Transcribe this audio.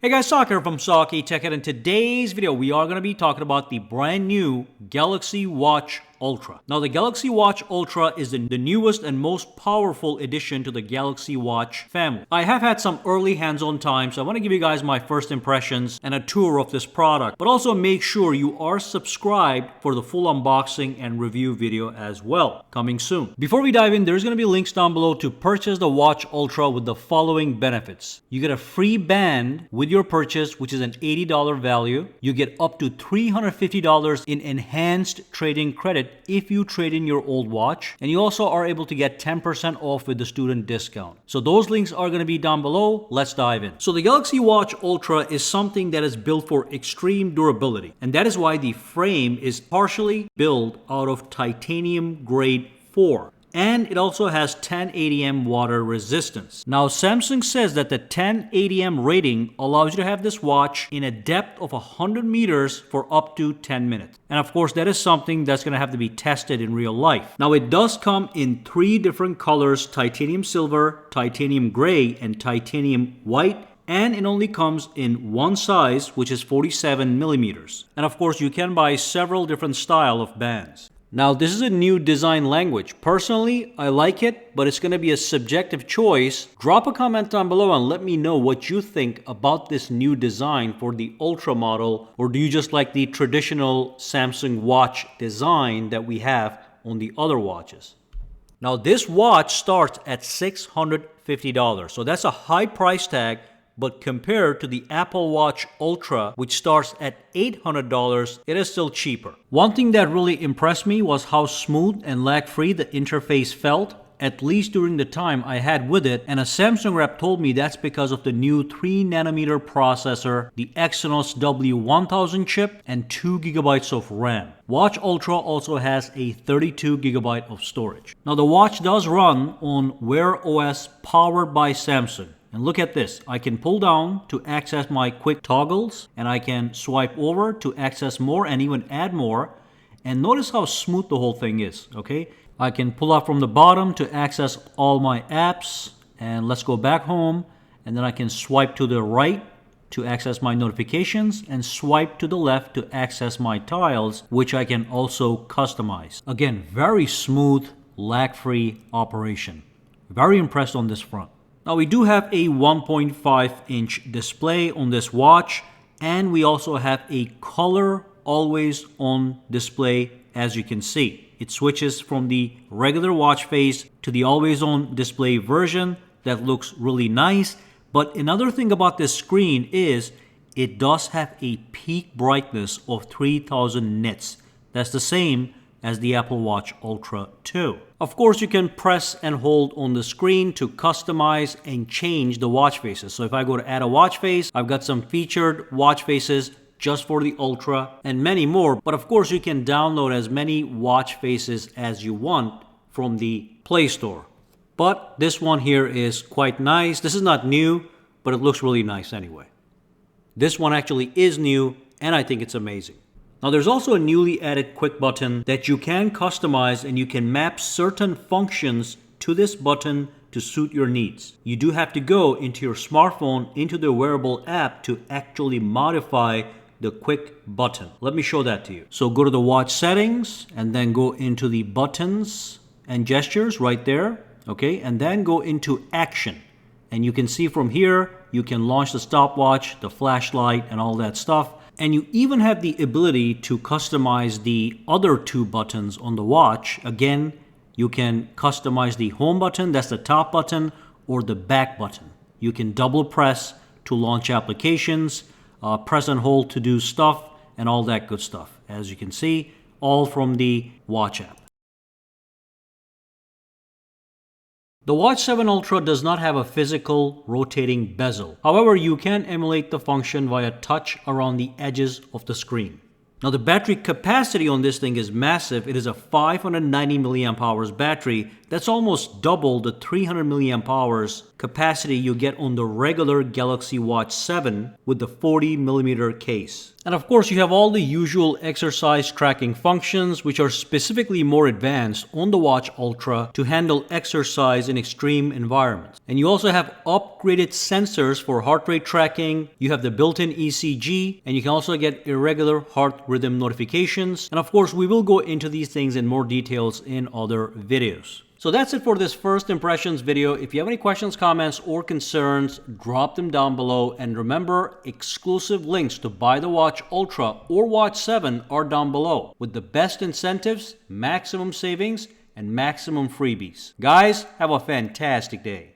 Hey guys, Sak here from sakitech, and in today's video we are going to be talking about the brand new Galaxy Watch Ultra. Now the Galaxy Watch Ultra is the newest and most powerful addition to the Galaxy Watch family. I have had some early hands-on time, so I want to give you guys my first impressions and a tour of this product, but also make sure you are subscribed for the full unboxing and review video as well, coming soon. Before we dive in, there's going to be links down below to purchase the Watch Ultra with the following benefits. You get a free band with your purchase, which is an $80 value. You get up to $350 in enhanced trading credit if you trade in your old watch, and you also are able to get 10% off with the student discount. So those links are going to be down below. Let's dive in. So the Galaxy Watch Ultra is something that is built for extreme durability, and that is why the frame is partially built out of titanium grade 4. And it also has 10 ATM water resistance. Now Samsung says that the 10 ATM rating allows you to have this watch in a depth of 100 meters for up to 10 minutes. And of course that is something that's going to have to be tested in real life. Now it does come in 3 different colors: titanium silver, titanium gray, and titanium white. And it only comes in one size, which is 47 millimeters. And of course you can buy several different style of bands. Now this is a new design language. Personally, I like it, but it's going to be a subjective choice. Drop a comment down below and let me know what you think about this new design for the Ultra model, or do you just like the traditional Samsung watch design that we have on the other watches? Now this watch starts at $650, so that's a high price tag. But compared to the Apple Watch Ultra, which starts at $800, it is still cheaper. One thing that really impressed me was how smooth and lag-free the interface felt, at least during the time I had with it, and a Samsung rep told me that's because of the new 3nm processor, the Exynos W1000 chip, and 2GB of RAM. Watch Ultra also has a 32GB of storage. Now the watch does run on Wear OS powered by Samsung. And look at this, I can pull down to access my quick toggles, and I can swipe over to access more and even add more. And notice how smooth the whole thing is, okay? I can pull up from the bottom to access all my apps, and let's go back home, and then I can swipe to the right to access my notifications, and swipe to the left to access my tiles, which I can also customize. Again, very smooth, lag-free operation. Very impressed on this front. Now we do have a 1.5-inch display on this watch, and we also have a color always on display. As you can see, it switches from the regular watch face to the always on display version. That looks really nice. But another thing about this screen is it does have a peak brightness of 3000 nits. That's the same as the Apple Watch Ultra 2. Of course, you can press and hold on the screen to customize and change the watch faces. So if I go to add a watch face, I've got some featured watch faces just for the Ultra and many more. But of course, you can download as many watch faces as you want from the Play Store. But this one here is quite nice. This is not new, but it looks really nice anyway. This one actually is new, and I think it's amazing. Now there's also a newly added quick button that you can customize, and you can map certain functions to this button to suit your needs. You do have to go into your smartphone, into the wearable app to actually modify the quick button. Let me show that to you. So go to the watch settings and then go into the buttons and gestures right there. Okay, and then go into action. And you can see from here, you can launch the stopwatch, the flashlight, and all that stuff. And you even have the ability to customize the other 2 buttons on the watch. Again, you can customize the home button, that's the top button, or the back button. You can double press to launch applications, press and hold to do stuff, and all that good stuff. As you can see, all from the watch app. The Watch 7 Ultra does not have a physical rotating bezel. However, you can emulate the function via touch around the edges of the screen. Now the battery capacity on this thing is massive. It is a 590 milliamp hours battery. That's almost double the 300 milliamp hours capacity you get on the regular Galaxy Watch 7 with the 40 millimeter case. And of course, you have all the usual exercise tracking functions, which are specifically more advanced on the Watch Ultra to handle exercise in extreme environments. And you also have upgraded sensors for heart rate tracking, you have the built-in ECG, and you can also get irregular heart rhythm notifications. And of course, we will go into these things in more details in other videos. So that's it for this first impressions video. If you have any questions, comments, or concerns, drop them down below. And remember, exclusive links to buy the Watch Ultra or Watch 7 are down below with the best incentives, maximum savings, and maximum freebies. Guys, have a fantastic day.